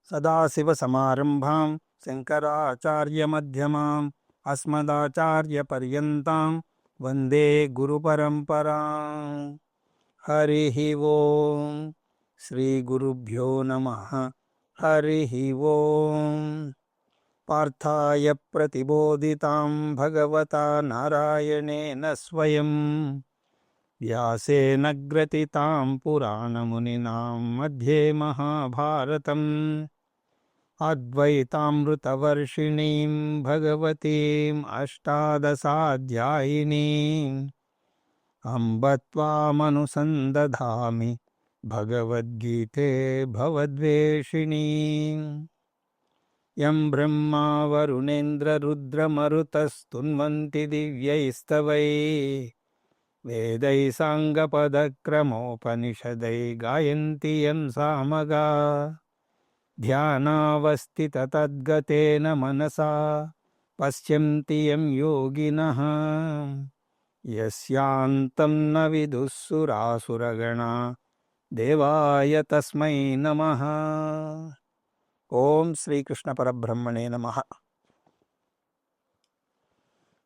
సదాశివసమారంభాం శంకరాచార్యమధ్యమాం అస్మదాచార్యపర్యంతాం వందే గురుపరంపరాం. హరి ఓం. శ్రీ గురుభ్యో నమః. హరి ఓం. పార్థాయ ప్రతిబోధితాం భగవతా నారాయణేన స్వయం వ్యాసేన గ్రథితాం పురాణమునినాం మధ్యే మహాభారతం. అద్వైతామృతవర్షిణీం భగవతీం అష్టాదశాధ్యాయినీం అంబ త్వామనుసందధామి భగవద్గీతే భవద్వేషిణీం. యం బ్రహ్మా వరుణేంద్ర రుద్రమరుతస్తున్వంతి దివ్యైస్తవైః వేదై సాంగపదక్రమోపనిషదై గాయంతి యం సామగాః. ధ్యానావస్థితతద్గతేన మనసా పశ్యంతి యం యోగినః. యస్యాంతం న విదుః సురాసురగణాః దేవాయ తస్మై నమః. ఓం శ్రీకృష్ణ పరబ్రహ్మణే నమః.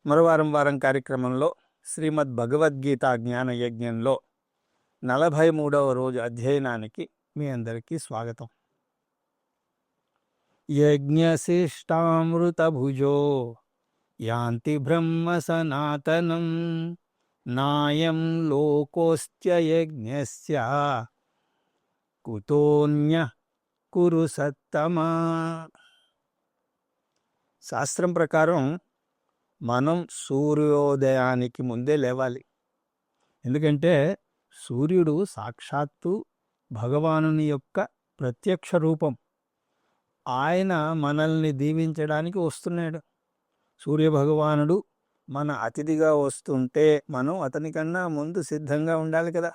మరో వారం కార్యక్రమంలో శ్రీమద్ భగవద్గీత జ్ఞాన యజ్ఞంలో 43వ రోజు అధ్యయనానికి మీ అందరికీ స్వాగతం. యజ్ఞశిష్టామృతభుజో యాంతి బ్రహ్మ సనాతనం నాయం లోకోస్త్యయజ్ఞస్య కుతోన్యః కురు సత్తమా. శాస్త్రం ప్రకారం మనం సూర్యోదయానికి ముందే లేవాలి. ఎందుకంటే సూర్యుడు సాక్షాత్తు భగవానుని యొక్క ప్రత్యక్ష రూపం. ఆయన మనల్ని దీవించడానికి వస్తున్నాడు. సూర్యభగవానుడు మన అతిథిగా వస్తుంటే మనం అతనికన్నా ముందు సిద్ధంగా ఉండాలి కదా.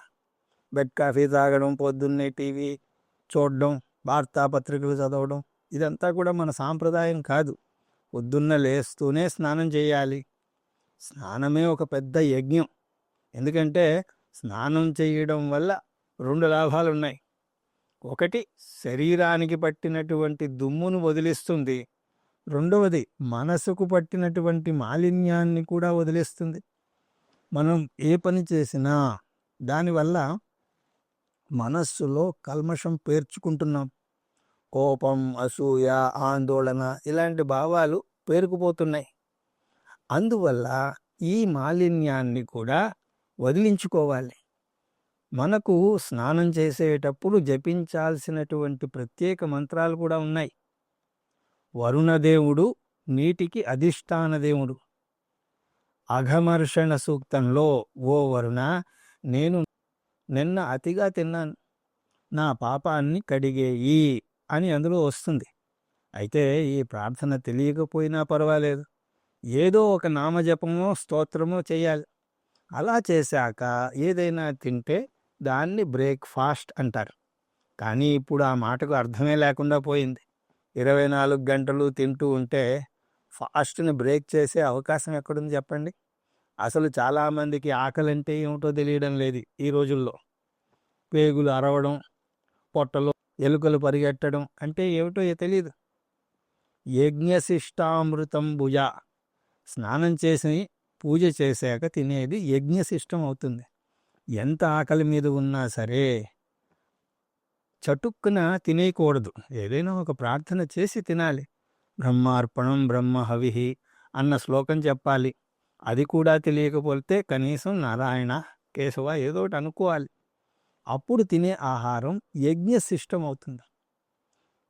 బెడ్ కాఫీ తాగడం, పొద్దున్నే టీవీ చూడడం, వార్తాపత్రికలు చదవడం ఇదంతా కూడా మన సాంప్రదాయం కాదు. పొద్దున్న లేస్తూనే స్నానం చేయాలి. స్నానమే ఒక పెద్ద యజ్ఞం. ఎందుకంటే స్నానం చేయడం వల్ల 2 లాభాలు ఉన్నాయి. ఒకటి, శరీరానికి పట్టినటువంటి దుమ్మును వదిలిస్తుంది. రెండవది, మనసుకు పట్టినటువంటి మాలిన్యాన్ని కూడా వదిలేస్తుంది. మనం ఏ పని చేసినా దానివల్ల మనస్సులో కల్మషం పేర్చుకుంటున్నాం. కోపం, అసూయ, ఆందోళన ఇలాంటి భావాలు పేరుకుపోతున్నాయి. అందువల్ల ఈ మాలిన్యాన్ని కూడా వదిలించుకోవాలి. మనకు స్నానం చేసేటప్పుడు జపించాల్సినటువంటి ప్రత్యేక మంత్రాలు కూడా ఉన్నాయి. వరుణదేవుడు నీటికి అధిష్టాన దేవుడు. అఘమర్షణ సూక్తంలో, ఓ వరుణ, నేను నిన్న అతిగా తిన్నాను, నా పాపాన్ని కడిగేయి అని అందులో వస్తుంది. అయితే ఈ ప్రార్థన తెలియకపోయినా పర్వాలేదు, ఏదో ఒక నామజపమో స్తోత్రమో చేయాలి. అలా చేశాక ఏదైనా తింటే దాన్ని బ్రేక్ఫాస్ట్ అంటారు. కానీ ఇప్పుడు ఆ మాటకు అర్థమే లేకుండా పోయింది. 24 గంటలు తింటూ ఉంటే ఫాస్ట్ని బ్రేక్ చేసే అవకాశం ఎక్కడుంది చెప్పండి. అసలు చాలామందికి ఆకలి అంటే ఏమిటో తెలియడం లేదు ఈ రోజుల్లో. పేగులు అరవడం, పొట్టలో ఎలుకలు పరిగెట్టడం అంటే ఏమిటో తెలియదు. యజ్ఞశిష్టామృతం భుజ, స్నానం చేసి పూజ చేశాక తినేది యజ్ఞశిష్టం అవుతుంది. ఎంత ఆకలి మీద ఉన్నా సరే చటుక్కున తినేయకూడదు. ఏదైనా ఒక ప్రార్థన చేసి తినాలి. బ్రహ్మార్పణం బ్రహ్మహవిః అన్న శ్లోకం చెప్పాలి. అది కూడా తెలియకపోతే కనీసం నారాయణ, కేశవ ఏదో ఒకటి అనుకోవాలి. అప్పుడు తినే ఆహారం యజ్ఞశిష్టం అవుతుంది.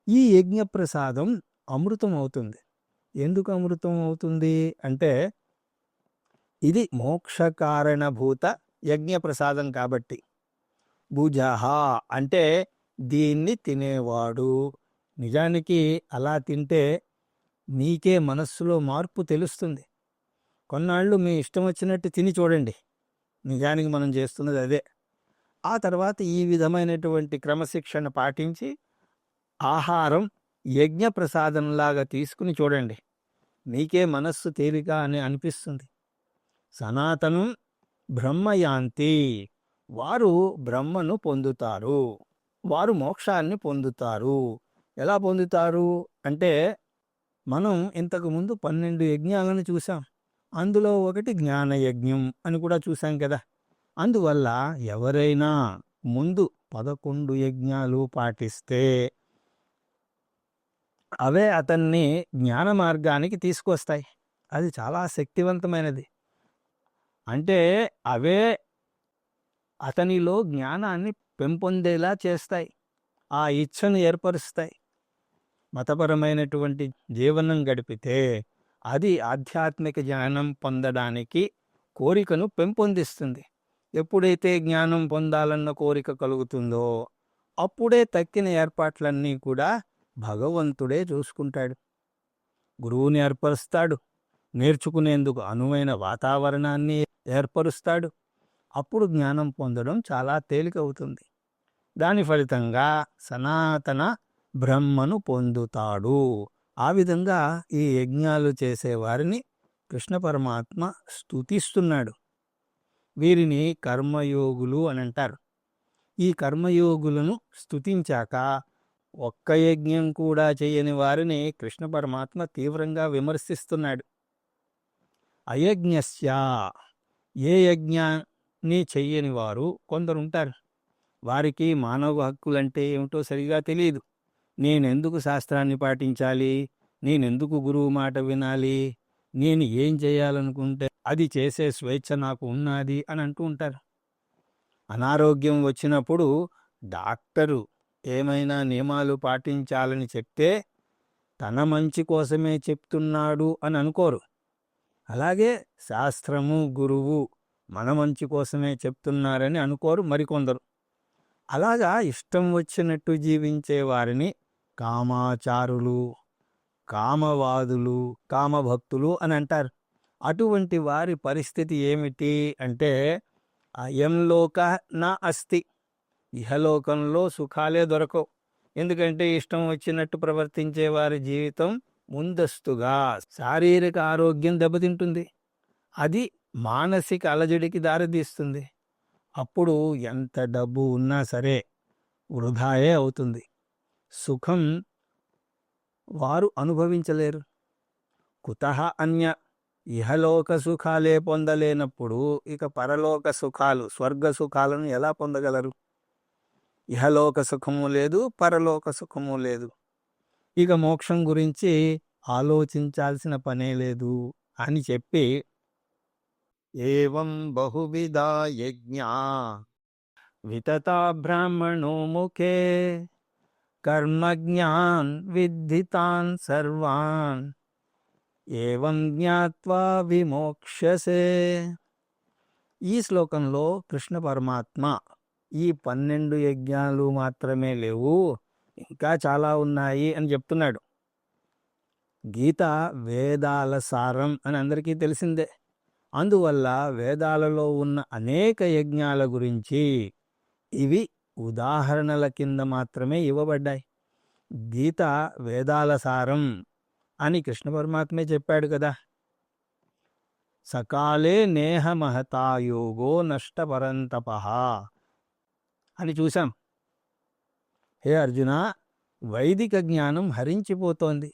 ఈ యజ్ఞ ప్రసాదం అమృతం అవుతుంది. ఎందుకు అమృతం అవుతుంది అంటే, ఇది మోక్షకారణభూత యజ్ఞ ప్రసాదం కాబట్టి. భుజః అంటే దీన్ని తినేవాడు. నిజానికి అలా తింటే మీకే మనస్సులో మార్పు తెలుస్తుంది. కొన్నాళ్ళు మీ ఇష్టం వచ్చినట్టు తిని చూడండి. నిజానికి మనం చేస్తున్నది అదే. ఆ తర్వాత ఈ విధమైనటువంటి క్రమశిక్షణ పాటించి ఆహారం యజ్ఞ ప్రసాదంలాగా తీసుకుని చూడండి. మీకే మనస్సు తేలిక అని అనిపిస్తుంది. సనాతనం బ్రహ్మయాంతి, వారు బ్రహ్మను పొందుతారు, వారు మోక్షాన్ని పొందుతారు. ఎలా పొందుతారు అంటే, మనం ఇంతకుముందు 12 యజ్ఞాలను చూసాం. అందులో ఒకటి జ్ఞానయజ్ఞం అని కూడా చూసాం కదా! అందువల్ల ఎవరైనా ముందు 11 యజ్ఞాలు పాటిస్తే అవే అతన్ని జ్ఞాన మార్గానికి తీసుకొస్తాయి. అది చాలా శక్తివంతమైనది. అంటే అవే అతనిలో జ్ఞానాన్ని పెంపొందేలా చేస్తాయి. ఆ ఇచ్ఛను ఏర్పరుస్తాయి. మతపరమైనటువంటి జీవనం గడిపితే అది ఆధ్యాత్మిక జ్ఞానం పొందడానికి కోరికను పెంపొందిస్తుంది. ఎప్పుడైతే జ్ఞానం పొందాలన్న కోరిక కలుగుతుందో అప్పుడే తక్కిన ఏర్పాట్లన్నీ కూడా భగవంతుడే చూసుకుంటాడు. గురువుని ఏర్పరుస్తాడు, నేర్చుకునేందుకు అనువైన వాతావరణాన్ని ఏర్పరుస్తాడు. అప్పుడు జ్ఞానం పొందడం చాలా తేలికవుతుంది. దాని ఫలితంగా సనాతన బ్రహ్మను పొందుతాడు. ఆ విధంగా ఈ యజ్ఞాలు చేసేవారిని కృష్ణ పరమాత్మ స్తుతిస్తున్నాడు. వీరిని కర్మయోగులు అని అంటారు. ఈ కర్మయోగులను స్తుతించాక ఒక్క యజ్ఞం కూడా చేయని వారిని కృష్ణ పరమాత్మ తీవ్రంగా విమర్శిస్తున్నాడు. అయజ్ఞస్య, ఏ యజ్ఞాన్ని చెయ్యని వారు కొందరుంటారు. వారికి మానవ హక్కులంటే ఏమిటో సరిగా తెలియదు. నేనెందుకు శాస్త్రాన్ని పాటించాలి, నేనెందుకు గురువు మాట వినాలి, నేను ఏం చేయాలనుకుంటే అది చేసే స్వేచ్ఛ నాకు ఉన్నది అని అంటూ ఉంటారు. అనారోగ్యం వచ్చినప్పుడు డాక్టరు ఏమైనా నియమాలు పాటించాలని చెప్తే తన మంచి కోసమే చెప్తున్నాడు అని అనుకోరు. అలాగే శాస్త్రము, గురువు మన మంచి కోసమే చెప్తున్నారని అనుకోరు మరికొందరు. అలాగా ఇష్టం వచ్చినట్టు జీవించే వారిని కామాచారులు, కామవాదులు, కామభక్తులు అని అంటారు. అటువంటి వారి పరిస్థితి ఏమిటి అంటే, అయం లోక నా అస్తి, ఇహలోకంలో సుఖాలే దొరకవు. ఎందుకంటే ఇష్టం వచ్చినట్టు ప్రవర్తించే వారి జీవితం ముందస్తుగా శారీరక ఆరోగ్యం దెబ్బతింటుంది. అది మానసిక అలజడికి దారితీస్తుంది. అప్పుడు ఎంత డబ్బు ఉన్నా సరే వృధాయే అవుతుంది. సుఖం వారు అనుభవించలేరు. కుతః అన్య, ఇహలోక సుఖాలే పొందలేనప్పుడు ఇక పరలోక సుఖాలు, స్వర్గ సుఖాలను ఎలా పొందగలరు? ఇహలోక సుఖము లేదు, పరలోక సుఖము లేదు. ఇక మోక్షం గురించి ఆలోచించాల్సిన పనే లేదు అని చెప్పి, ఏవం బహువిధా యజ్ఞా వితతా బ్రాహ్మణో ముఖే కర్మజ్ఞాన్ విద్ధితాన్ సర్వాన్ ఏవం జ్ఞాత్వా విమోక్షసే. ఈ శ్లోకంలో కృష్ణ పరమాత్మ ఈ 12 యజ్ఞాలు మాత్రమే లేవు, ఇంకా చాలా ఉన్నాయి అని చెప్తున్నాడు. గీత వేదాల సారం అని అందరికీ తెలిసిందే. అందువల్ల వేదాలలో ఉన్న అనేక యజ్ఞాల గురించి ఇవి ఉదాహరణల కింద మాత్రమే ఇవ్వబడ్డాయి. గీత వేదాల సారం అని కృష్ణ పరమాత్మే చెప్పాడు కదా. సకాలే నేహ మహతాయోగో నష్టపరంతపః అని చూశాం. హే అర్జున, వైదిక జ్ఞానం హరించిపోతోంది,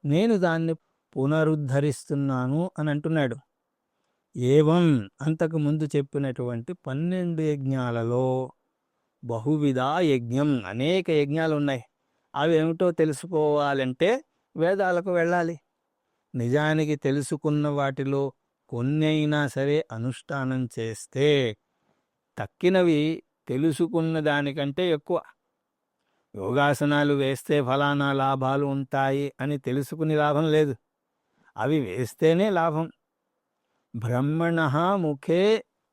నేను దాన్ని పునరుద్ధరిస్తున్నాను అని అంటున్నాడు. ఏవం, అంతకుముందు చెప్పినటువంటి 12 యజ్ఞాలలో బహువిధా యజ్ఞం, అనేక యజ్ఞాలు ఉన్నాయి. అవి ఏమిటో తెలుసుకోవాలంటే వేదాలకు వెళ్ళాలి. నిజానికి తెలుసుకున్న వాటిలో కొన్ని అయినా సరే అనుష్ఠానం చేస్తే తక్కినవి తెలుసుకున్న దానికంటే ఎక్కువ. యోగాసనాలు వేస్తే ఫలానా లాభాలు ఉంటాయి అని తెలుసుకుని లాభం లేదు, అవి వేస్తేనే లాభం. బ్రహ్మణః ముఖే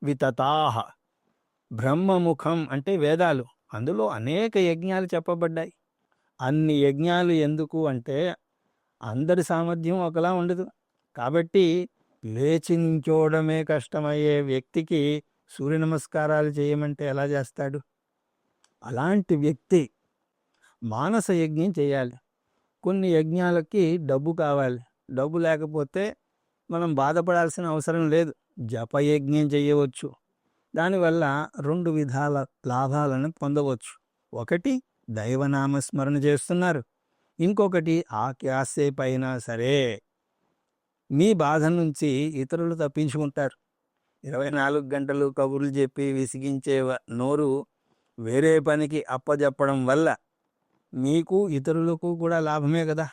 వితతాః, బ్రహ్మముఖం అంటే వేదాలు, అందులో అనేక యజ్ఞాలు చెప్పబడ్డాయి. అన్ని యజ్ఞాలు ఎందుకు అంటే అందరి సామర్థ్యం ఒకలా ఉండదు. కాబట్టి లేచి నించోవడమే కష్టమయ్యే వ్యక్తికి సూర్య నమస్కారాలు చేయమంటే ఎలా చేస్తాడు? అలాంటి వ్యక్తి మానస యజ్ఞం చేయాలి. కొన్ని యజ్ఞాలకి డబ్బు కావాలి, డబ్బు లేకపోతే మనం బాధపడాల్సిన అవసరం లేదు. జపయజ్ఞం చేయవచ్చు. దానివల్ల 2 విధాల లాభాలను పొందవచ్చు. ఒకటి, దైవనామస్మరణ చేస్తున్నారు, ఇంకొకటి ఆ కాసేపు అయినా సరే మీ బాధ నుంచి ఇతరులు తప్పించుకుంటారు. 24 గంటలు కబుర్లు చెప్పి విసిగించే నోరు వేరే పనికి అప్పజెప్పడం వల్ల మీకు ఇతరులకు కూడా లాభమే కదా.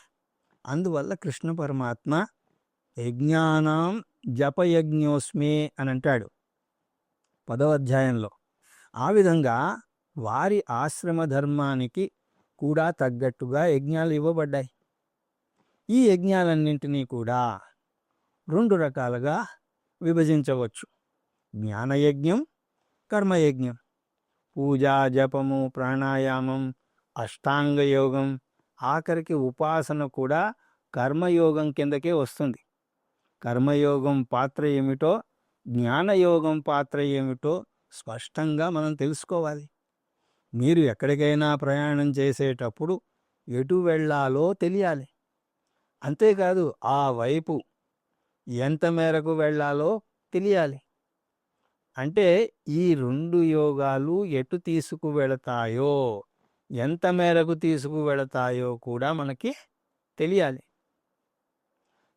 అందువల్ల కృష్ణ పరమాత్మ యజ్ఞానాం జపయజ్ఞోస్మి అని అంటాడు 10వ అధ్యాయంలో. ఆ విధంగా వారి ఆశ్రమ ధర్మానికి కూడా తగ్గట్టుగా యజ్ఞాలు ఇవ్వబడ్డాయి. ఈ యజ్ఞాలన్నింటినీ కూడా 2 రకాలుగా విభజించవచ్చు: జ్ఞానయజ్ఞం, కర్మయజ్ఞం. పూజా, జపము, ప్రాణాయామం, అష్టాంగ యోగం, ఆఖరికి ఉపాసన కూడా కర్మయోగం కిందకే వస్తుంది. కర్మయోగం పాత్ర ఏమిటో, జ్ఞానయోగం పాత్ర ఏమిటో స్పష్టంగా మనం తెలుసుకోవాలి. మీరు ఎక్కడికైనా ప్రయాణం చేసేటప్పుడు ఎటు వెళ్ళాలో తెలియాలి. అంతేకాదు ఆ వైపు ఎంత మేరకు వెళ్ళాలో తెలియాలి. అంటే ఈ 2 యోగాలు ఎటు తీసుకువెళతాయో, ఎంత మేరకు తీసుకువెళతాయో కూడా మనకి తెలియాలి.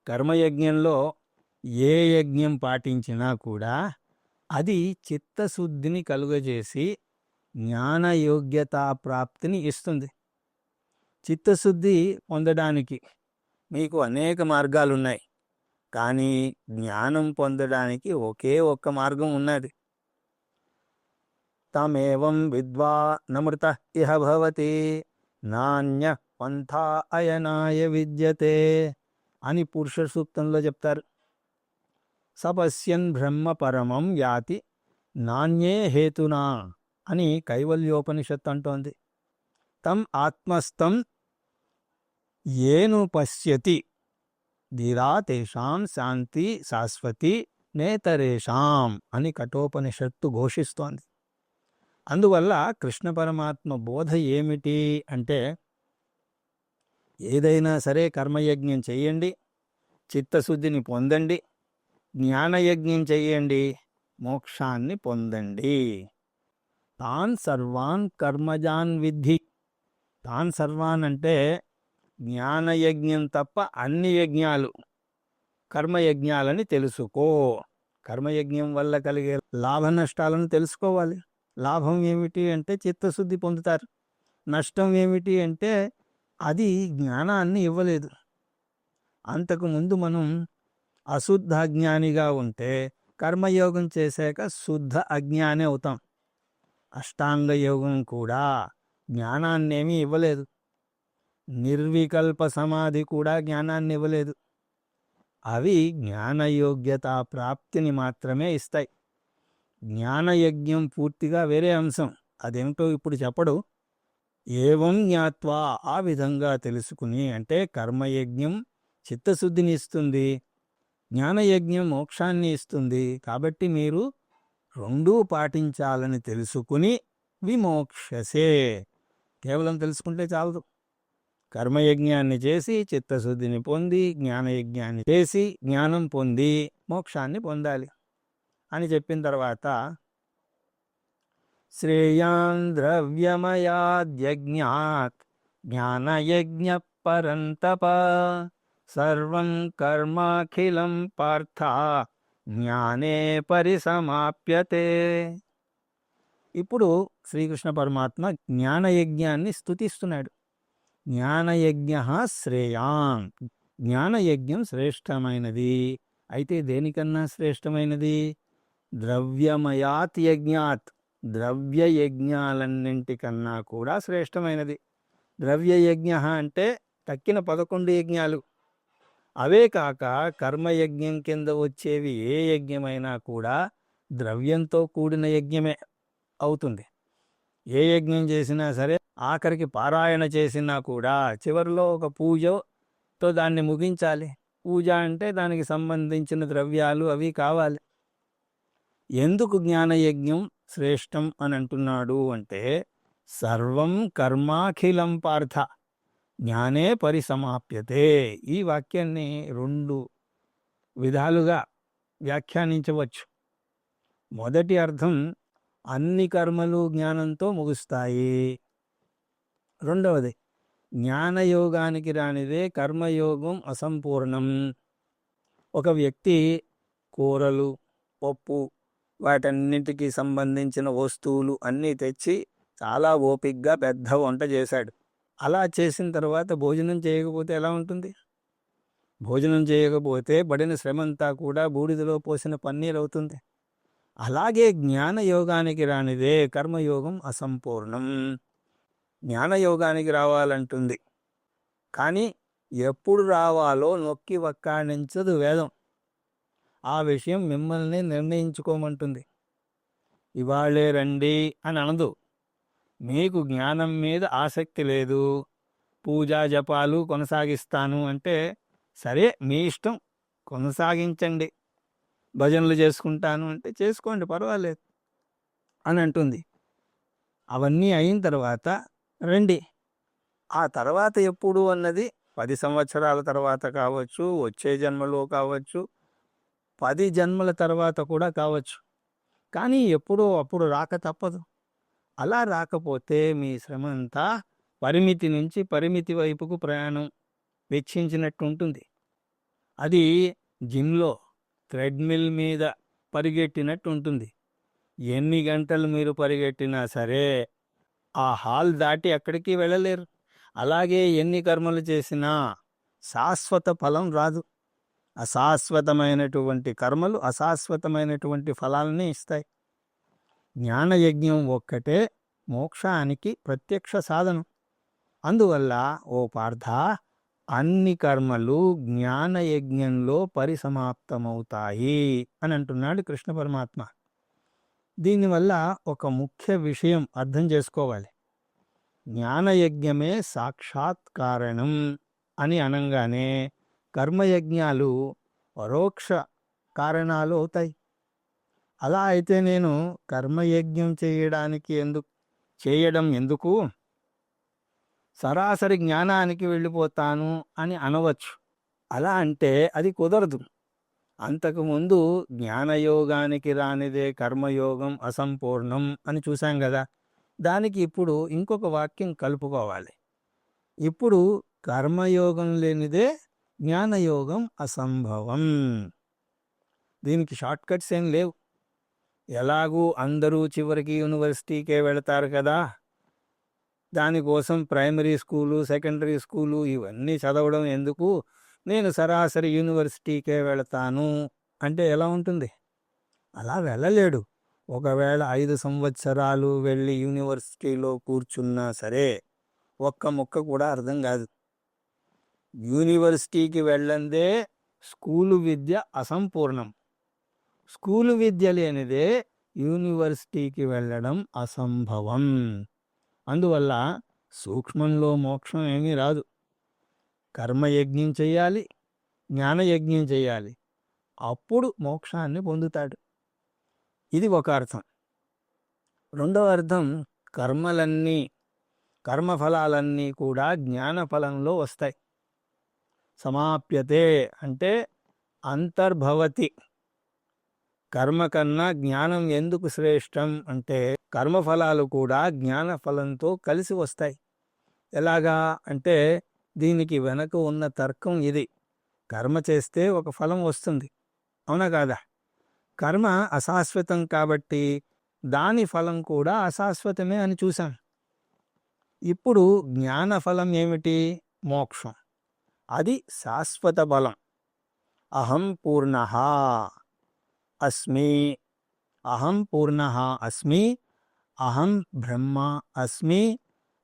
కర్మయజ్ఞంలో ఏ యజ్ఞం పాటించినా కూడా అది చిత్తశుద్ధిని కలుగజేసి జ్ఞానయోగ్యతా ప్రాప్తిని ఇస్తుంది. చిత్తశుద్ధి పొందడానికి మీకు అనేక మార్గాలున్నాయి, కానీ జ్ఞానం పొందడానికి ఒకే ఒక్క మార్గం ఉన్నది. తమేవం విద్వా నమృత ఇహ భవతి నాణ్య పంథా అయనాయ విద్యతే అని పురుష సూక్తంలో చెప్తారు. సపశ్యన్ బ్రహ్మ పరమం యాతి నాణ్యే హేతునా అని కైవల్యోపనిషత్తు అంటోంది. తం ఆత్మస్థం ఏను పశ్యతి ధీరా తేషాం శాంతి శాశ్వతి నేతరేషాం అని కఠోపనిషత్తు ఘోషిస్తోంది. అందువల్ల కృష్ణ పరమాత్మ బోధ ఏమిటి అంటే, ఏదైనా సరే కర్మయజ్ఞం చెయ్యండి, చిత్తశుద్ధిని పొందండి, జ్ఞానయజ్ఞం చెయ్యండి, మోక్షాన్ని పొందండి. తాన్ సర్వాన్ కర్మజాన్ విద్ధి. తాన్ సర్వాన్ అంటే జ్ఞానయజ్ఞం తప్ప అన్ని యజ్ఞాలు కర్మయజ్ఞాలని తెలుసుకో. కర్మయజ్ఞం వల్ల కలిగే లాభ నష్టాలను తెలుసుకోవాలి. లాభం ఏమిటి అంటే చిత్తశుద్ధి పొందుతారు. నష్టం ఏమిటి అంటే అది జ్ఞానాన్ని ఇవ్వలేదు. అంతకుముందు మనం అశుద్ధ అజ్ఞానిగా ఉంటే కర్మయోగం చేశాక శుద్ధ అజ్ఞాని అవుతాం. అష్టాంగ యోగం కూడా జ్ఞానాన్నేమీ ఇవ్వలేదు. నిర్వికల్ప సమాధి కూడా జ్ఞానాన్ని ఇవ్వలేదు. అవి జ్ఞానయోగ్యతా ప్రాప్తిని మాత్రమే ఇస్తాయి. జ్ఞానయజ్ఞం పూర్తిగా వేరే అంశం, అదేమిటో ఇప్పుడు చెప్పడు. ఏవం జ్ఞాత్వా, ఆ విధంగా తెలుసుకుని, అంటే కర్మయజ్ఞం చిత్తశుద్ధిని ఇస్తుంది, జ్ఞానయజ్ఞం మోక్షాన్ని ఇస్తుంది. కాబట్టి మీరు 2 పాటించాలని తెలుసుకుని విమోక్షసే. కేవలం తెలుసుకుంటే చాలదు. కర్మయజ్ఞాన్ని చేసి చిత్తశుద్ధిని పొంది, జ్ఞానయజ్ఞాన్ని చేసి జ్ఞానం పొంది మోక్షాన్ని పొందాలి అని చెప్పిన తర్వాత, శ్రేయాన్ ద్రవ్యమయాద్యజ్ఞాత్ జ్ఞానయజ్ఞ పరంతప సర్వం కర్మాఖిలం పార్థ జ్ఞానే పరిసమాప్యతే. ఇప్పుడు శ్రీకృష్ణ పరమాత్మ జ్ఞానయజ్ఞాన్ని స్తుతిస్తున్నాడు. జ్ఞానయజ్ఞ శ్రేయాన్, జ్ఞానయజ్ఞం శ్రేష్టమైనది. అయితే దేనికన్నా శ్రేష్టమైనది? ద్రవ్యమయాత్ యజ్ఞాత్, ద్రవ్య యజ్ఞాలన్నింటికన్నా కూడా శ్రేష్టమైనది. ద్రవ్యయజ్ఞ అంటే తక్కిన 11 యజ్ఞాలు. అవే కాక కర్మయజ్ఞం కింద వచ్చేవి ఏ యజ్ఞమైనా కూడా ద్రవ్యంతో కూడిన యజ్ఞమే అవుతుంది. ఏ యజ్ఞం చేసినా సరే ఆఖరికి పారాయణ చేసినా కూడా చివరిలో ఒక పూజతో దాన్ని ముగించాలి. పూజ అంటే దానికి సంబంధించిన ద్రవ్యాలు అవి కావాలి. ఎందుకు జ్ఞానయజ్ఞం శ్రేష్టం అని అంటున్నాడు అంటే, సర్వం కర్మాఖిలం పార్థ జ్ఞానే పరిసమాప్యతే. ఈ వాక్యాన్ని 2 విధాలుగా వ్యాఖ్యానించవచ్చు. మొదటి అర్థం, అన్ని కర్మలు జ్ఞానంతో ముగుస్తాయి. రెండవది, జ్ఞానయోగానికి రానిదే కర్మయోగం అసంపూర్ణం. ఒక వ్యక్తి కూరలు, పప్పు, వాటన్నిటికీ సంబంధించిన వస్తువులు అన్నీ తెచ్చి చాలా ఓపిగ్గా పెద్ద వంట చేశాడు. అలా చేసిన తర్వాత భోజనం చేయకపోతే ఎలా ఉంటుంది? భోజనం చేయకపోతే పడిన శ్రమంతా కూడా బూడిదలో పోసిన పన్నీర్ అవుతుంది. అలాగే జ్ఞానయోగానికి రానిదే కర్మయోగం అసంపూర్ణం. జ్ఞానయోగానికి రావాలంటుంది, కానీ ఎప్పుడు రావాలో నొక్కి వక్కాణించదు వేదం. ఆ విషయం మిమ్మల్ని నిర్ణయించుకోమంటుంది. ఇవాళే రండి అని అనదు. మీకు జ్ఞానం మీద ఆసక్తి లేదు, పూజా జపాలు కొనసాగిస్తాను అంటే సరే మీ ఇష్టం, కొనసాగించండి. భజనలు చేసుకుంటాను అంటే చేసుకోండి, పర్వాలేదు అని అంటుంది. అవన్నీ అయిన తర్వాత రండి. ఆ తర్వాత ఎప్పుడు అన్నది 10 సంవత్సరాల తర్వాత కావచ్చు, వచ్చే జన్మలో కావచ్చు, 10 జన్మల తర్వాత కూడా కావచ్చు. కానీ ఎప్పుడో అప్పుడు రాక తప్పదు. అలా రాకపోతే మీ శ్రమ అంతా పరిమితి నుంచి పరిమితి వైపుకు ప్రయాణం వెచ్చించినట్టు ఉంటుంది. అది జిమ్లో థ్రెడ్మిల్ మీద పరిగెట్టినట్టు ఉంటుంది. ఎన్ని గంటలు మీరు పరిగెట్టినా సరే ఆ హాల్ దాటి అక్కడికి వెళ్ళలేరు. అలాగే ఎన్ని కర్మలు చేసినా శాశ్వత ఫలం రాదు. అశాశ్వతమైనటువంటి కర్మలు అశాశ్వతమైనటువంటి ఫలాలని ఇస్తాయి. జ్ఞానయజ్ఞం ఒక్కటే మోక్షానికి ప్రత్యక్ష సాధనం. అందువల్ల ఓ పార్థ, అన్ని కర్మలు జ్ఞానయజ్ఞంలో పరిసమాప్తమవుతాయి అని అంటున్నాడు కృష్ణ పరమాత్మ. దీనివల్ల ఒక ముఖ్య విషయం అర్థం చేసుకోవాలి. జ్ఞానయజ్ఞమే సాక్షాత్ కారణం అని అనగానే కర్మయజ్ఞాలు పరోక్ష కారణాలు అవుతాయి. అలా అయితే నేను కర్మయజ్ఞం చేయడం ఎందుకు, సరాసరి జ్ఞానానికి వెళ్ళిపోతాను అని అనవచ్చు. అలా అంటే అది కుదరదు. అంతకుముందు జ్ఞానయోగానికి రానిదే కర్మయోగం అసంపూర్ణం అని చూశాం కదా. దానికి ఇప్పుడు ఇంకొక వాక్యం కలుపుకోవాలి. ఇప్పుడు కర్మయోగం లేనిదే జ్ఞానయోగం అసంభవం. దీనికి షార్ట్ కట్స్ ఏం లేవు. ఎలాగూ అందరూ చివరికి యూనివర్సిటీకే వెళతారు కదా, దానికోసం ప్రైమరీ స్కూలు, సెకండరీ స్కూలు ఇవన్నీ చదవడం ఎందుకు, నేను సరాసరి యూనివర్సిటీకే వెళతాను అంటే ఎలా ఉంటుంది? అలా వెళ్ళలేడు. ఒకవేళ 5 సంవత్సరాలు వెళ్ళి యూనివర్సిటీలో కూర్చున్నా సరే ఒక్క ముక్క కూడా అర్థం కాదు. యూనివర్సిటీకి వెళ్ళందే స్కూలు విద్య అసంపూర్ణం. స్కూలు విద్య లేనిదే యూనివర్సిటీకి వెళ్ళడం అసంభవం. అందువల్ల సూక్ష్మంలో మోక్షం ఏమీ రాదు. కర్మయజ్ఞం చెయ్యాలి, జ్ఞానయజ్ఞం చెయ్యాలి, అప్పుడు మోక్షాన్ని పొందుతాడు. ఇది ఒక అర్థం. రెండవ అర్థం, కర్మఫలాలన్నీ కూడా జ్ఞానఫలంలో వస్తాయి. సమాప్యతే అంటే అంతర్భవతి. కర్మ కన్నా జ్ఞానం ఎందుకు శ్రేష్టం అంటే కర్మఫలాలు కూడా జ్ఞానఫలంతో కలిసి వస్తాయి. ఎలాగా అంటే దీనికి వెనక ఉన్న తర్కం ఇది. కర్మ చేస్తే ఒక ఫలం వస్తుంది, అవునా కాదా? కర్మ అశాశ్వతం కాబట్టి దాని ఫలం కూడా అశాశ్వతమే అని చూశాం. ఇప్పుడు జ్ఞానఫలం ఏమిటి? మోక్షం. అది శాశ్వత బలం. అహం పూర్ణః అస్మి, అహం పూర్ణః అస్మి, అహం బ్రహ్మ అస్మి,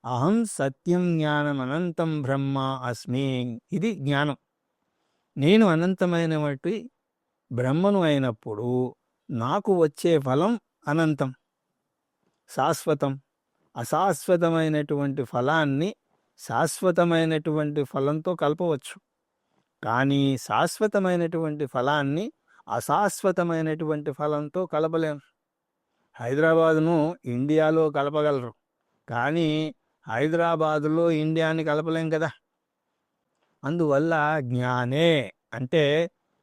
అహం సత్యం జ్ఞానం అనంతం బ్రహ్మ అస్మి. ఇది జ్ఞానం. నేను అనంతమైనటువంటి బ్రహ్మను అయినప్పుడు నాకు వచ్చే ఫలం అనంతం, శాశ్వతం. అశాశ్వతమైనటువంటి ఫలాన్ని శాశ్వతమైనటువంటి ఫలంతో కలపవచ్చు, కానీ శాశ్వతమైనటువంటి ఫలాన్ని అశాశ్వతమైనటువంటి ఫలంతో కలపలేం. హైదరాబాదును ఇండియాలో కలపగలరు, కానీ హైదరాబాదులో ఇండియాని కలపలేం కదా. అందువల్ల జ్ఞానే అంటే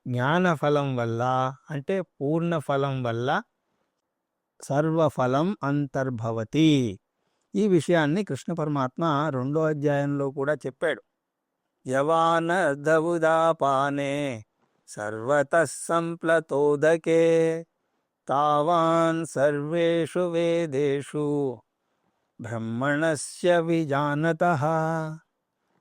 జ్ఞానఫలం వల్ల, అంటే పూర్ణఫలం వల్ల సర్వఫలం అంతర్భవతి. ఈ విషయాన్ని కృష్ణ పరమాత్మ 2వ అధ్యాయంలో కూడా చెప్పాడు. యవానర్ధవుదాపానే సర్వతః సంప్లతోదకే తావాన్ సర్వేషు వేదేషు బ్రహ్మణస్య విజానతః.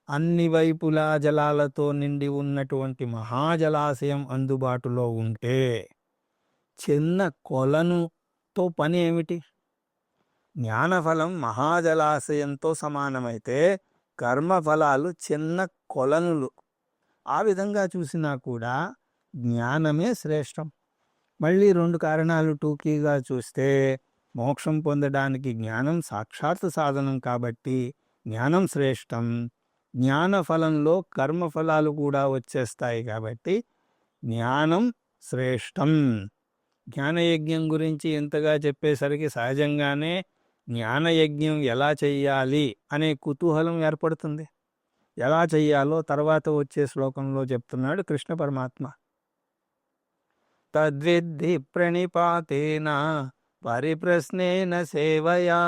అన్ని వైపులా జలాలతో నిండి ఉన్నటువంటి మహాజలాశయం అందుబాటులో ఉంటే చిన్న కొలనుతో పని ఏమిటి? జ్ఞానఫలం మహాజలాశయంతో సమానమైతే కర్మఫలాలు చిన్న కొలనులు. ఆ విధంగా చూసినా కూడా జ్ఞానమే శ్రేష్టం. మళ్ళీ 2 కారణాలు టూకీగా చూస్తే, మోక్షం పొందడానికి జ్ఞానం సాక్షాత్ సాధనం కాబట్టి జ్ఞానం శ్రేష్టం. జ్ఞానఫలంలో కర్మఫలాలు కూడా వచ్చేస్తాయి కాబట్టి జ్ఞానం శ్రేష్టం. జ్ఞానయజ్ఞం గురించి ఇంతగా చెప్పేసరికి సహజంగానే జ్ఞానయజ్ఞం ఎలా చెయ్యాలి అనే కుతూహలం ఏర్పడుతుంది. ఎలా చెయ్యాలో తర్వాత వచ్చే శ్లోకంలో చెప్తున్నాడు కృష్ణ పరమాత్మ. తద్విద్ధి ప్రణిపాతేన పరిప్రశ్నేన సేవయా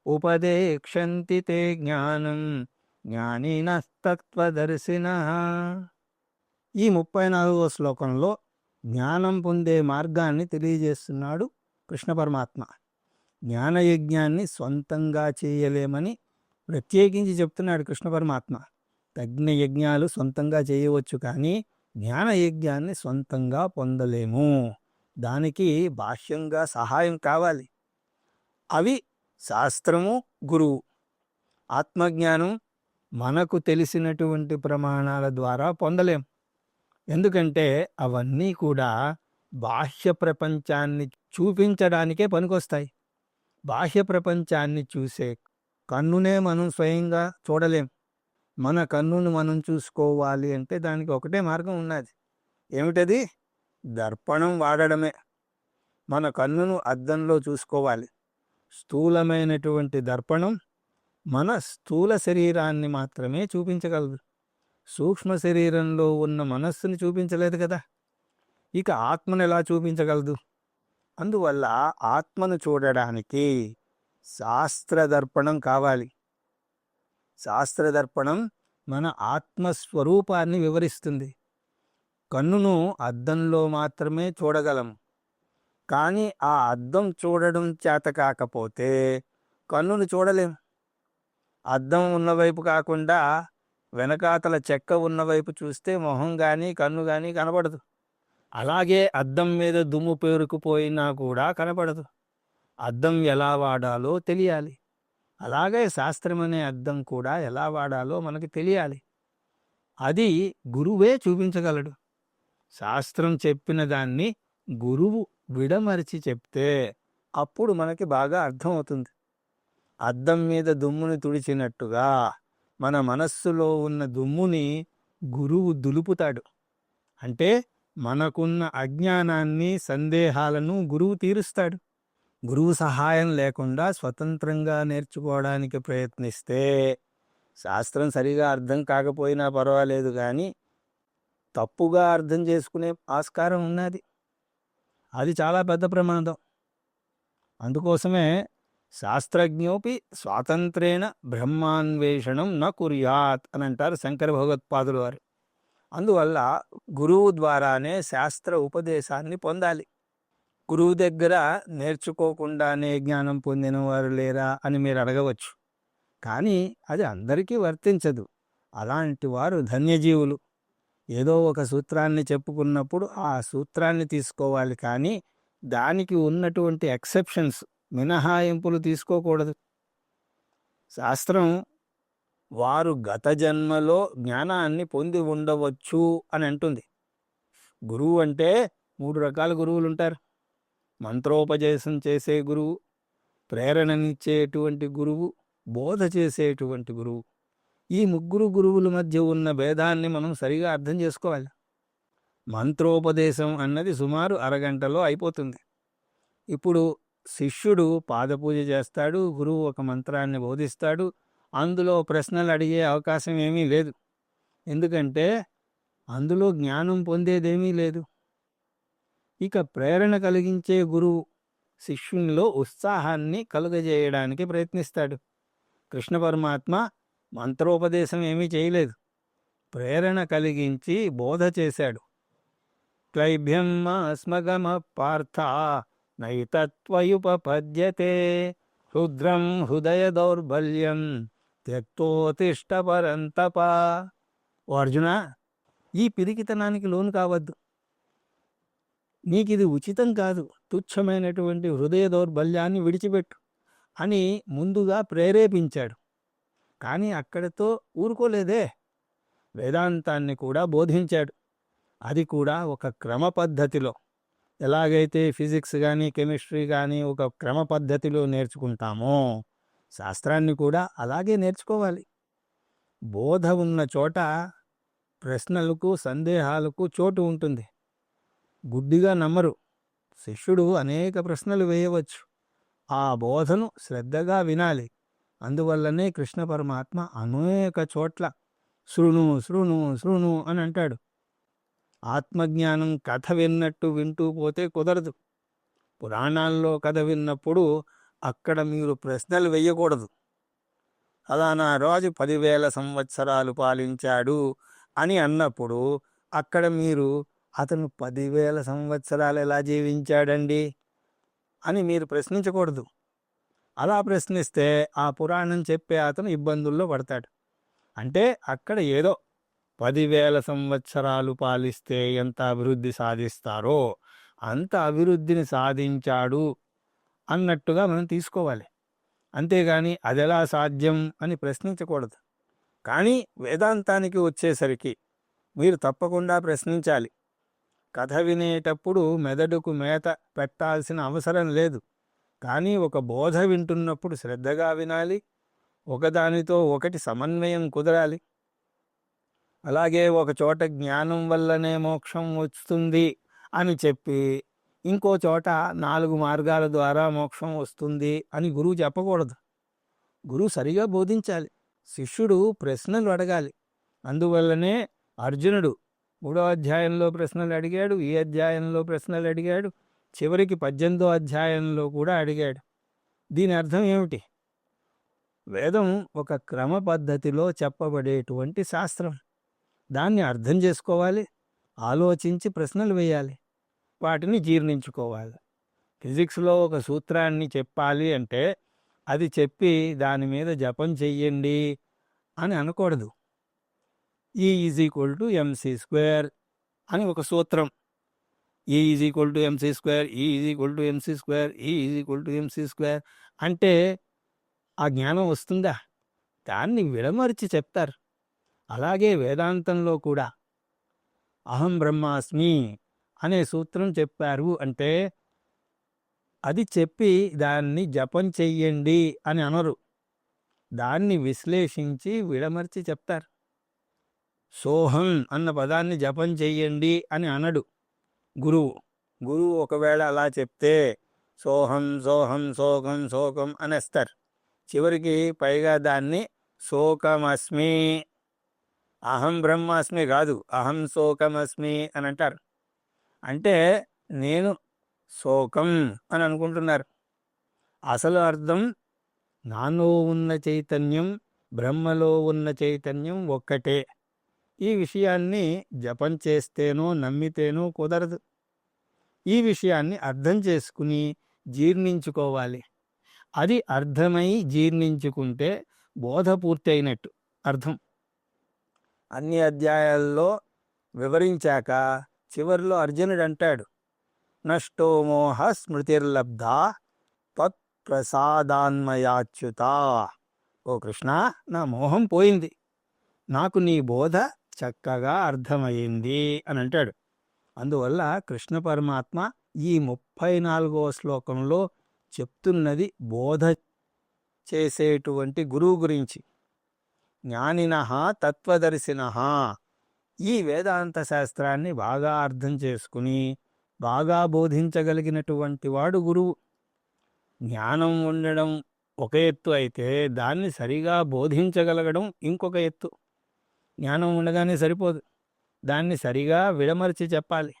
ఉపదేక్షంతి తే జ్ఞానం జ్ఞానినః తత్వదర్శినః. ఈ 34వ శ్లోకంలో జ్ఞానం పొందే మార్గాన్ని తెలియజేస్తున్నాడు కృష్ణ పరమాత్మ. జ్ఞానయజ్ఞాన్ని సొంతంగా చేయలేమని ప్రత్యేకించి చెప్తున్నాడు కృష్ణ పరమాత్మ. తజ్ఞ యజ్ఞాలు సొంతంగా చేయవచ్చు, కానీ జ్ఞానయజ్ఞాన్ని సొంతంగా పొందలేము. దానికి బాహ్యంగా సహాయం కావాలి. అవి శాస్త్రము, గురువు. ఆత్మజ్ఞానం మనకు తెలిసినటువంటి ప్రమాణాల ద్వారా పొందలేం. ఎందుకంటే అవన్నీ కూడా బాహ్య ప్రపంచాన్ని చూపించడానికే పనికొస్తాయి. బాహ్య ప్రపంచాన్ని చూసే కన్నునే మనం స్వయంగా చూడలేం. మన కన్నును మనం చూసుకోవాలి అంటే దానికి ఒకటే మార్గం ఉన్నది. ఏమిటది? దర్పణం వాడడమే. మన కన్నును అద్దంలో చూసుకోవాలి. స్థూలమైనటువంటి దర్పణం మన స్థూల శరీరాన్ని మాత్రమే చూపించగలదు. సూక్ష్మ శరీరంలో ఉన్న మనస్సుని చూపించలేదు కదా. ఇక ఆత్మను ఎలా చూపించగలదు? అందువల్ల ఆత్మను చూడడానికి శాస్త్రదర్పణం కావాలి. శాస్త్రదర్పణం మన ఆత్మస్వరూపాన్ని వివరిస్తుంది. కన్నును అద్దంలో మాత్రమే చూడగలం, కానీ ఆ అద్దం చూడడం చేత కాకపోతే కన్నును చూడలేం. అద్దం ఉన్నవైపు కాకుండా వెనకాతల చెక్క ఉన్నవైపు చూస్తే మొహం కానీ కన్ను కానీ కనపడదు. అలాగే అద్దం మీద దుమ్ము పేరుకుపోయినా కూడా కనపడదు. అద్దం ఎలా వాడాలో తెలియాలి. అలాగే శాస్త్రం అనే అద్దం కూడా ఎలా వాడాలో మనకి తెలియాలి. అది గురువే చూపించగలడు. శాస్త్రం చెప్పిన దాన్ని గురువు విడమరిచి చెప్తే అప్పుడు మనకి బాగా అర్థమవుతుంది. అద్దం మీద దుమ్ముని తుడిచినట్టుగా మన మనస్సులో ఉన్న దుమ్ముని గురువు దులుపుతాడు. అంటే మనకున్న అజ్ఞానాన్ని, సందేహాలను గురువు తీరుస్తాడు. గురువు సహాయం లేకుండా స్వతంత్రంగా నేర్చుకోవడానికి ప్రయత్నిస్తే శాస్త్రం సరిగా అర్థం కాకపోయినా పర్వాలేదు, కానీ తప్పుగా అర్థం చేసుకునే ఆస్కారం ఉన్నది. అది చాలా పెద్ద ప్రమాదం. అందుకోసమే శాస్త్రజ్ఞోపి స్వాతంత్రేణ బ్రహ్మాన్వేషణం న కుర్యాత్ అని అంటారు శంకర భగవత్పాదులు వారు. అందువల్ల గురువు ద్వారానే శాస్త్ర ఉపదేశాన్ని పొందాలి. గురువు దగ్గర నేర్చుకోకుండానే జ్ఞానం పొందిన వారు లేరా అని మీరు అడగవచ్చు. కానీ అది అందరికీ వర్తించదు. అలాంటి వారు ధన్యజీవులు. ఏదో ఒక సూత్రాన్ని చెప్పుకున్నప్పుడు ఆ సూత్రాన్ని తీసుకోవాలి, కానీ దానికి ఉన్నటువంటి ఎక్సెప్షన్స్, మినహాయింపులు తీసుకోకూడదు. శాస్త్రం వారు గత జన్మలో జ్ఞానాన్ని పొంది ఉండవచ్చు అని అంటుంది. గురువు అంటే 3 రకాల గురువులు ఉంటారు. మంత్రోపదేశం చేసే గురువు, ప్రేరణనిచ్చేటువంటి గురువు, బోధ చేసేటువంటి గురువు. ఈ 3 గురువుల మధ్య ఉన్న భేదాన్ని మనం సరిగా అర్థం చేసుకోవాలి. మంత్రోపదేశం అన్నది సుమారు అరగంటలో అయిపోతుంది. ఇప్పుడు శిష్యుడు పాదపూజ చేస్తాడు, గురువు ఒక మంత్రాన్ని బోధిస్తాడు. అందులో ప్రశ్నలు అడిగే అవకాశం ఏమీ లేదు. ఎందుకంటే అందులో జ్ఞానం పొందేదేమీ లేదు. ఇక ప్రేరణ కలిగించే గురువు శిష్యునిలో ఉత్సాహాన్ని కలుగజేయడానికి ప్రయత్నిస్తాడు. కృష్ణ పరమాత్మ మంత్రోపదేశం ఏమీ చేయలేదు, ప్రేరణ కలిగించి బోధ చేశాడు. క్లైభ్యం అస్మగమ పార్థ నైతత్వయుపపద్యతే క్షుద్రం హృదయ దౌర్బల్యం త్యక్తోతిష్ట పరంతప. ఓ అర్జున, ఈ పిరికితనానికి లోను కావద్దు, నీకిది ఉచితం కాదు, తుచ్చమైనటువంటి హృదయ దౌర్బల్యాన్ని విడిచిపెట్టు అని ముందుగా ప్రేరేపించాడు. కానీ అక్కడితో ఊరుకోలేదే, వేదాంతాన్ని కూడా బోధించాడు. అది కూడా ఒక క్రమ పద్ధతిలో. ఎలాగైతే ఫిజిక్స్ కానీ కెమిస్ట్రీ కానీ ఒక క్రమ పద్ధతిలో నేర్చుకుంటామో, శాస్త్రాన్ని కూడా అలాగే నేర్చుకోవాలి. బోధ ఉన్న చోట ప్రశ్నలకు సందేహాలకు చోటు ఉంటుంది. గుడ్డిగా నమ్మరు. శిష్యుడు అనేక ప్రశ్నలు వేయవచ్చు, ఆ బోధను శ్రద్ధగా వినాలి. అందువల్లనే కృష్ణ పరమాత్మ అనేక చోట్ల శృణు శృణు శృణు అని అంటాడు. ఆత్మజ్ఞానం కథ విన్నట్టు వింటూ పోతే కుదరదు. పురాణాల్లో కథ విన్నప్పుడు అక్కడ మీరు ప్రశ్నలు వేయకూడదు. అలానా రాజు 10,000 సంవత్సరాలు పాలించాడు అని అన్నప్పుడు అక్కడ మీరు అతను 10,000 సంవత్సరాలు ఎలా జీవించాడండి అని మీరు ప్రశ్నించకూడదు. అలా ప్రశ్నిస్తే ఆ పురాణం చెప్పే అతను ఇబ్బందుల్లో పడతాడు. అంటే అక్కడ ఏదో 10,000 సంవత్సరాలు పాలిస్తే ఎంత అభివృద్ధి సాధిస్తారో అంత అభివృద్ధిని సాధించాడు అన్నట్టుగా మనం తీసుకోవాలి. అంతేగాని అదెలా సాధ్యం అని ప్రశ్నించకూడదు. కానీ వేదాంతానికి వచ్చేసరికి మీరు తప్పకుండా ప్రశ్నించాలి. కథ వినేటప్పుడు మెదడుకు మేత పెట్టాల్సిన అవసరం లేదు. కానీ ఒక బోధ వింటున్నప్పుడు శ్రద్ధగా వినాలి, ఒకదానితో ఒకటి సమన్వయం కుదరాలి. అలాగే ఒక చోట జ్ఞానం వల్లనే మోక్షం వస్తుంది అని చెప్పి ఇంకో చోట 4 మార్గాల ద్వారా మోక్షం వస్తుంది అని గురువు చెప్పకూడదు. గురువు సరిగా బోధించాలి, శిష్యుడు ప్రశ్నలు అడగాలి. అందువల్లనే అర్జునుడు 3వ అధ్యాయంలో ప్రశ్నలు అడిగాడు, ఈ అధ్యాయంలో ప్రశ్నలు అడిగాడు, చివరికి 18వ అధ్యాయంలో కూడా అడిగాడు. దీని అర్థం ఏమిటి? వేదం ఒక క్రమ పద్ధతిలో చెప్పబడేటువంటి శాస్త్రం. దాన్ని అర్థం చేసుకోవాలి, ఆలోచించి ప్రశ్నలు వేయాలి, వాటిని జీర్ణించుకోవాలి. ఫిజిక్స్లో ఒక సూత్రాన్ని చెప్పాలి అంటే అది చెప్పి దాని మీద జపం చెయ్యండి అని అనకూడదు. E = mc² అని ఒక సూత్రం. E = mc², E = mc², E = mc² అంటే ఆ జ్ఞానం వస్తుందా? దాన్ని విడమరిచి చెప్తారు. అలాగే వేదాంతంలో కూడా అహం బ్రహ్మాస్మి అనే సూత్రం చెప్పారు అంటే అది చెప్పి దాన్ని జపం చెయ్యండి అని అనరు, దాన్ని విశ్లేషించి విడమర్చి చెప్తారు. సోహం అన్న పదాన్ని జపం చెయ్యండి అని అనడు గురువు. గురువు ఒకవేళ అలా చెప్తే సోహం సోహం శోకం శోకం అనేస్తారు. చివరికి పైగా దాన్ని శోకమస్మి, అహం బ్రహ్మాస్మి కాదు, అహం శోకమస్మి అని అంటారు. అంటే నేను శోకం అని అనుకుంటున్నారు. అసలు అర్థం నాలో ఉన్న చైతన్యం బ్రహ్మలో ఉన్న చైతన్యం ఒక్కటే. ఈ విషయాన్ని జపం చేస్తేనో నమ్మితేనో కుదరదు. ఈ విషయాన్ని అర్థం చేసుకుని జీర్ణించుకోవాలి. అది అర్థమై జీర్ణించుకుంటే బోధ పూర్తి అయినట్టు అర్థం. అన్ని అధ్యాయాల్లో వివరించాక చివరిలో అర్జునుడు అంటాడు, నష్టో మోహ స్మృతిర్లబ్ధా త్వత్ప్రసాదాన్మయాచ్యుత. ఓ కృష్ణ, నా మోహం పోయింది, నాకు నీ బోధ చక్కగా అర్థమైంది అని అంటాడు. అందువల్ల కృష్ణ పరమాత్మ ఈ 34వ శ్లోకంలో చెప్తున్నది బోధ చేసేటువంటి గురువు గురించి. జ్ఞానినః తత్వదర్శినః. ఈ వేదాంత శాస్త్రాన్ని బాగా అర్థం చేసుకుని బాగా బోధించగలిగినటువంటి వాడు గురువు. జ్ఞానం ఉండడం ఒక ఎత్తు అయితే దాన్ని సరిగా బోధించగలగడం ఇంకొక ఎత్తు. జ్ఞానం ఉండగానే సరిపోదు, దాన్ని సరిగా విడమర్చి చెప్పాలి.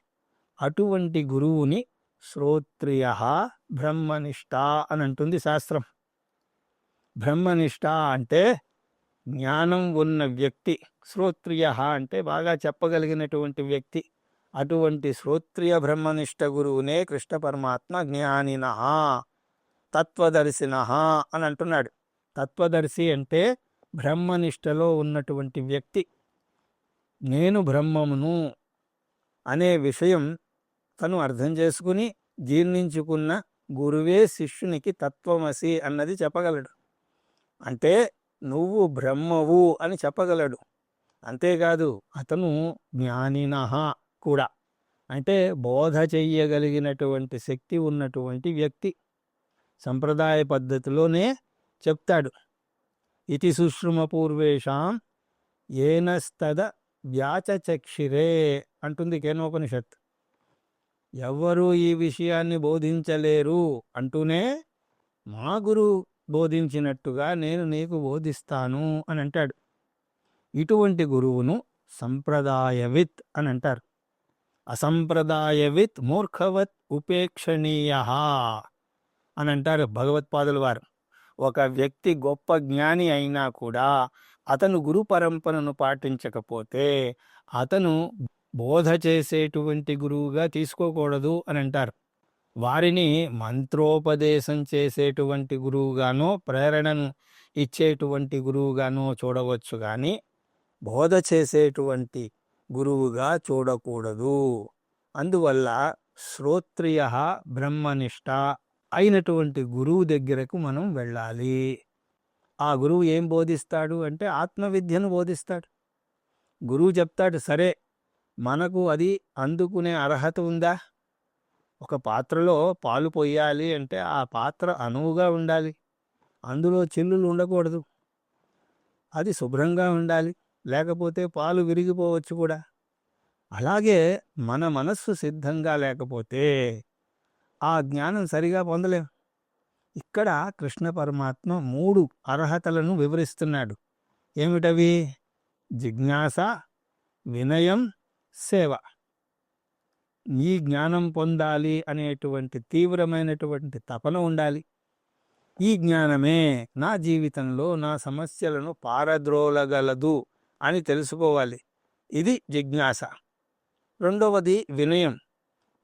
అటువంటి గురువుని శ్రోత్రియ బ్రహ్మనిష్ట అని అంటుంది శాస్త్రం. బ్రహ్మనిష్ట అంటే జ్ఞానం ఉన్న వ్యక్తి, శ్రోత్రియ అంటే బాగా చెప్పగలిగినటువంటి వ్యక్తి. అటువంటి శ్రోత్రియ బ్రహ్మనిష్ట గురువునే కృష్ణ పరమాత్మ జ్ఞానిన తత్వదర్శిన అని అంటున్నాడు. తత్వదర్శి అంటే బ్రహ్మనిష్టలో ఉన్నటువంటి వ్యక్తి. నేను బ్రహ్మమును అనే విషయం తను అర్థం చేసుకుని జీర్ణించుకున్న గురువే శిష్యునికి తత్వమసి అన్నది చెప్పగలడు. అంటే నువ్వు బ్రహ్మవు అని చెప్పగలడు. అంతేకాదు అతను జ్ఞానిన కూడా, అంటే బోధ చెయ్యగలిగినటువంటి శక్తి ఉన్నటువంటి వ్యక్తి. సంప్రదాయ పద్ధతిలోనే చెప్తాడు. ఇతి సుశ్రుమ పూర్వేషాం ఏనస్తద వ్యాచచక్షిరే అంటుంది కేనోపనిషత్. ఎవ్వరూ ఈ విషయాన్ని బోధించలేరు అంటూనే మా గురువు బోధించినట్టుగా నేను నీకు బోధిస్తాను అని అంటాడు. ఇటువంటి గురువును సంప్రదాయవిత్ అని అంటారు. అసంప్రదాయవిత్ మూర్ఖవత్ ఉపేక్షణీయ అని అంటారు భగవత్పాదుల వారు. ఒక వ్యక్తి గొప్ప జ్ఞాని అయినా కూడా అతను గురు పరంపరను పాటించకపోతే అతను బోధ చేసేటువంటి గురువుగా తీసుకోకూడదు అని అంటారు. వారిని మంత్రోపదేశం చేసేటువంటి గురువుగానో, ప్రేరణను ఇచ్చేటువంటి గురువుగానో చూడవచ్చు, కానీ బోధ చేసేటువంటి గురువుగా చూడకూడదు. అందువల్ల శ్రోత్రియ బ్రహ్మనిష్ట అయినటువంటి గురువు దగ్గరకు మనం వెళ్ళాలి. ఆ గురువు ఏం బోధిస్తాడు అంటే ఆత్మవిద్యను బోధిస్తాడు. గురువు చెప్తాడు, సరే మనకు అది అందుకునే అర్హత ఉందా? ఒక పాత్రలో పాలు పొయ్యాలి అంటే ఆ పాత్ర అనువుగా ఉండాలి, అందులో చిల్లులు ఉండకూడదు, అది శుభ్రంగా ఉండాలి, లేకపోతే పాలు విరిగిపోవచ్చు కూడా. అలాగే మన మనస్సు సిద్ధంగా లేకపోతే ఆ జ్ఞానం సరిగా పొందలేం. ఇక్కడ కృష్ణ పరమాత్మ 3 అర్హతలను వివరిస్తున్నాడు. ఏమిటవి? జిజ్ఞాస, వినయం, సేవ. ఈ జ్ఞానం పొందాలి అనేటువంటి తీవ్రమైనటువంటి తపన ఉండాలి. ఈ జ్ఞానమే నా జీవితంలో నా సమస్యలను పారద్రోలగలదు అని తెలుసుకోవాలి. ఇది జిజ్ఞాస. రెండవది వినయం.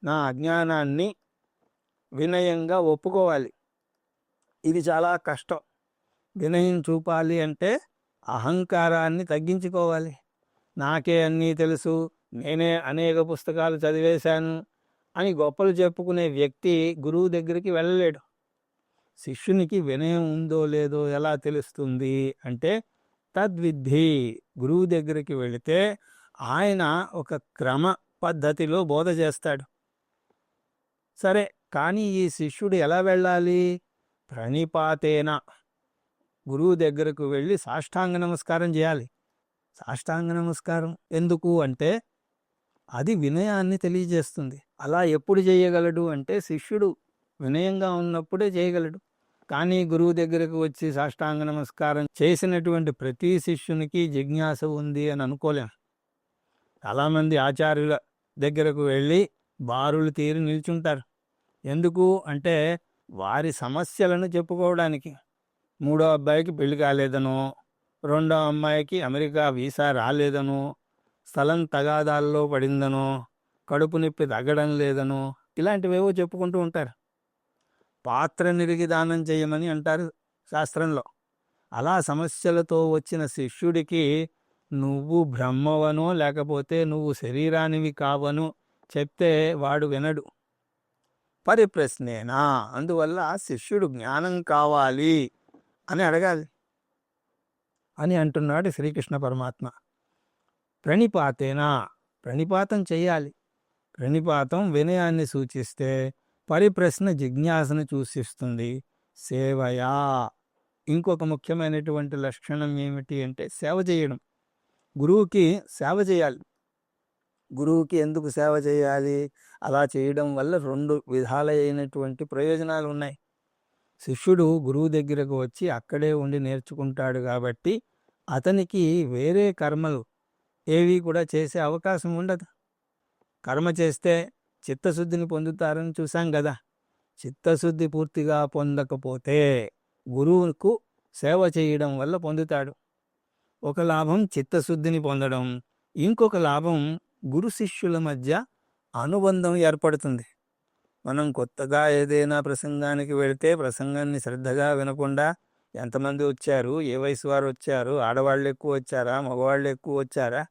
నా అజ్ఞానాన్ని వినయంగా ఒప్పుకోవాలి. ఇది చాలా కష్టం. వినయం చూపాలి అంటే అహంకారాన్ని తగ్గించుకోవాలి. నాకే అన్నీ తెలుసు, నేనే అనేక పుస్తకాలు చదివేశాను అని గొప్పలు చెప్పుకునే వ్యక్తి గురువు దగ్గరికి వెళ్ళలేడు. శిష్యునికి వినయం ఉందో లేదో ఎలా తెలుస్తుంది అంటే తద్విద్ధి. గురువు దగ్గరికి వెళితే ఆయన ఒక క్రమ పద్ధతిలో బోధ చేస్తాడు. సరే, కానీ ఈ శిష్యుడు ఎలా వెళ్ళాలి? ప్రణిపాతేన. గురువు దగ్గరకు వెళ్ళి సాష్టాంగ నమస్కారం చేయాలి. సాష్టాంగ నమస్కారం ఎందుకు అంటే అది వినయాన్ని తెలియజేస్తుంది. అలా ఎప్పుడు చేయగలడు అంటే శిష్యుడు వినయంగా ఉన్నప్పుడే చేయగలడు. కానీ గురువు దగ్గరకు వచ్చి సాష్టాంగ నమస్కారం చేసినటువంటి ప్రతి శిష్యునికి జిజ్ఞాస ఉంది అని అనుకోలేం. చాలామంది ఆచార్యుల దగ్గరకు వెళ్ళి బారులు తీరి నిల్చుంటారు. ఎందుకు అంటే వారి సమస్యలను చెప్పుకోవడానికి. 3వ అబ్బాయికి పెళ్లి కాలేదనో, 2వ అమ్మాయికి అమెరికా వీసా రాలేదనో, స్థలం తగాదాల్లో పడిందనో, కడుపు నొప్పి తగ్గడం లేదనో, ఇలాంటివేవో చెప్పుకుంటూ ఉంటారు. పాత్ర నిరిగి దానం చేయమని అంటారు శాస్త్రంలో. అలా సమస్యలతో వచ్చిన శిష్యుడికి నువ్వు బ్రహ్మవనో లేకపోతే నువ్వు శరీరానివి కావను చెప్తే వాడు వినడు. పరిప్రశ్నేనా. అందువల్ల శిష్యుడు జ్ఞానం కావాలి అని అడగాలి అని అంటున్నాడు శ్రీకృష్ణ పరమాత్మ. ప్రణిపాతేనా, ప్రణిపాతం చెయ్యాలి. ప్రణిపాతం వినయాన్ని సూచిస్తే పరిప్రశ్న జిజ్ఞాసను సూచిస్తుంది. సేవయా, ఇంకొక ముఖ్యమైనటువంటి లక్షణం ఏమిటి అంటే సేవ చేయడం. గురువుకి సేవ చేయాలి. గురువుకి ఎందుకు సేవ చేయాలి? అలా చేయడం వల్ల 2 విధాలైనటువంటి ప్రయోజనాలు ఉన్నాయి. శిష్యుడు గురువు దగ్గరకు వచ్చి అక్కడే ఉండి నేర్చుకుంటాడు కాబట్టి అతనికి వేరే కర్మలు ఏవి కూడా చేసే అవకాశం ఉండదు. కర్మ చేస్తే చిత్తశుద్ధిని పొందుతారని చూసాం కదా. చిత్తశుద్ధి పూర్తిగా పొందకపోతే గురువుకు సేవ చేయడం వల్ల పొందుతాడు. ఒక లాభం చిత్తశుద్ధిని పొందడం, ఇంకొక లాభం గురు శిష్యుల మధ్య అనుబంధం ఏర్పడుతుంది. మనం కొత్తగా ఏదైనా ప్రసంగానికి వెళితే ప్రసంగాన్ని శ్రద్ధగా వినకుండా ఎంతమంది వచ్చారు, ఏ వయసు వారు వచ్చారు, ఆడవాళ్ళు ఎక్కువ వచ్చారా, మగవాళ్ళు ఎక్కువ వచ్చారా,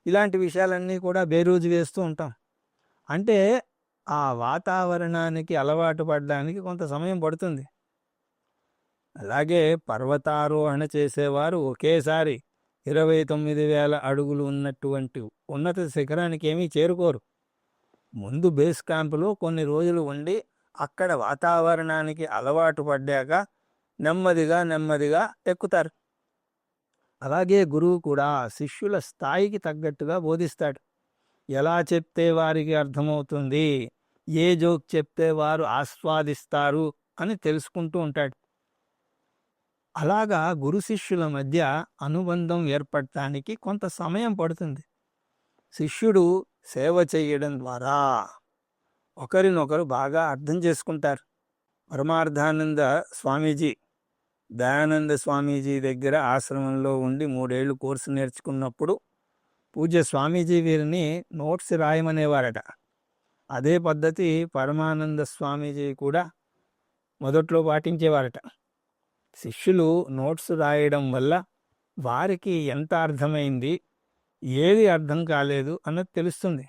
ఇలాంటి విషయాలన్నీ కూడా బేరీజు వేస్తూ ఉంటాం. అంటే ఆ వాతావరణానికి అలవాటు పడడానికి కొంత సమయం పడుతుంది. అలాగే పర్వతారోహణ చేసేవారు ఒకేసారి 29,000 అడుగులు ఉన్నటువంటి ఉన్నత శిఖరానికి ఏమీ చేరుకోరు. ముందు బేస్ క్యాంపులో కొన్ని రోజులు ఉండి అక్కడ వాతావరణానికి అలవాటు పడ్డాక నెమ్మదిగా నెమ్మదిగా ఎక్కుతారు. అలాగే గురువు కూడా శిష్యుల స్థాయికి తగ్గట్టుగా బోధిస్తాడు. ఎలా చెప్తే వారికి అర్థమవుతుంది, ఏ జోక్ చెప్తే వారు ఆస్వాదిస్తారు అని తెలుసుకుంటూ ఉంటాడు. అలాగా గురు శిష్యుల మధ్య అనుబంధం ఏర్పడటానికి కొంత సమయం పడుతుంది. శిష్యుడు సేవ చేయడం ద్వారా ఒకరినొకరు బాగా అర్థం చేసుకుంటారు. పరమార్థానంద స్వామీజీ దయానంద స్వామీజీ దగ్గర ఆశ్రమంలో ఉండి 3 ఏళ్ళు కోర్సు నేర్చుకున్నప్పుడు పూజ్య స్వామీజీ వీరిని నోట్స్ రాయమనేవారట. అదే పద్ధతి పరమానంద స్వామీజీ కూడా మొదట్లో పాటించేవారట. శిష్యులు నోట్స్ రాయడం వల్ల వారికి ఎంత అర్థమైంది, ఏది అర్థం కాలేదు అన్నది తెలుస్తుంది.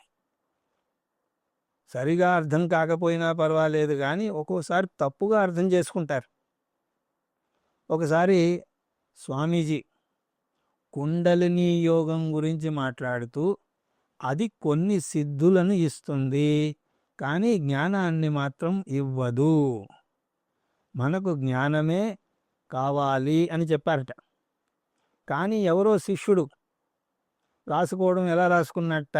సరిగా అర్థం కాకపోయినా పర్వాలేదు, కానీ ఒక్కోసారి తప్పుగా అర్థం చేసుకుంటారు. ఒకసారి స్వామీజీ కుండలిని యోగం గురించి మాట్లాడుతూ అది కొన్ని సిద్ధులను ఇస్తుంది, కానీ జ్ఞానాన్ని మాత్రం ఇవ్వదు, మనకు జ్ఞానమే కావాలి అని చెప్పారట. కానీ ఎవరో శిష్యుడు రాసుకోవడం ఎలా రాసుకున్నట్ట,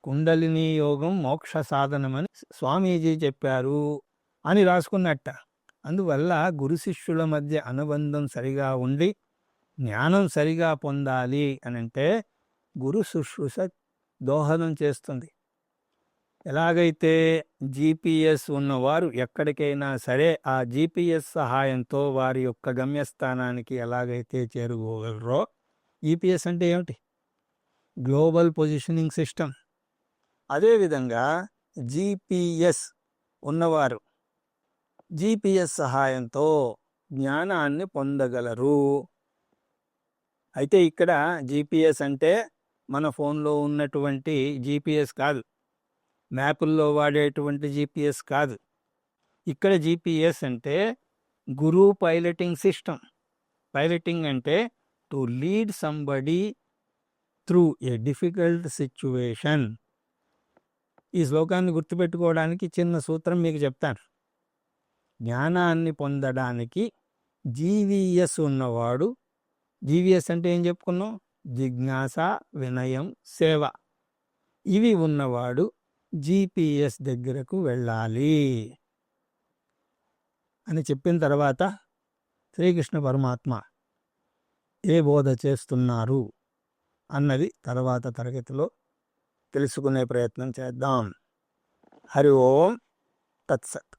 కుండలిని యోగం మోక్ష సాధనమని స్వామీజీ చెప్పారు అని రాసుకున్నట్ట. అందువల్ల గురు శిష్యుల మధ్య అనుబంధం సరిగా ఉండి జ్ఞానం సరిగా పొందాలి అని అంటే గురు శుశ్రూష దోహదం చేస్తుంది. ఎలాగైతే జీపీఎస్ ఉన్నవారు ఎక్కడికైనా సరే ఆ జీపీఎస్ సహాయంతో వారి యొక్క గమ్యస్థానానికి ఎలాగైతే చేరుకోగలరో, జీపీఎస్ అంటే ఏమిటి? Global positioning system. అదేవిధంగా జీపీఎస్ ఉన్నవారు జీపీఎస్ సహాయంతో జ్ఞానాన్ని పొందగలరు. అయితే ఇక్కడ జీపీఎస్ అంటే మన ఫోన్లో ఉన్నటువంటి జీపీఎస్ కాదు, మ్యాపుల్లో వాడేటువంటి జీపీఎస్ కాదు. ఇక్కడ జీపీఎస్ అంటే గురు పైలటింగ్ సిస్టమ్. పైలటింగ్ అంటే to lead somebody through a difficult situation. ఈ శ్లోకాన్ని గుర్తుపెట్టుకోవడానికి చిన్న సూత్రం మీకు చెప్తాను. జ్ఞానాన్ని పొందడానికి జీవీఎస్ ఉన్నవాడు, జీవీఎస్ అంటే ఏం చెప్పుకున్నాం? జిజ్ఞాస, వినయం, సేవ. ఇవి ఉన్నవాడు జీపీఎస్ దగ్గరకు వెళ్ళాలి అని చెప్పిన తర్వాత శ్రీకృష్ణ పరమాత్మ ఏ బోధ చేస్తున్నారు అన్నది తర్వాత తరగతిలో తెలుసుకునే ప్రయత్నం చేద్దాం. హరి ఓం తత్సత్.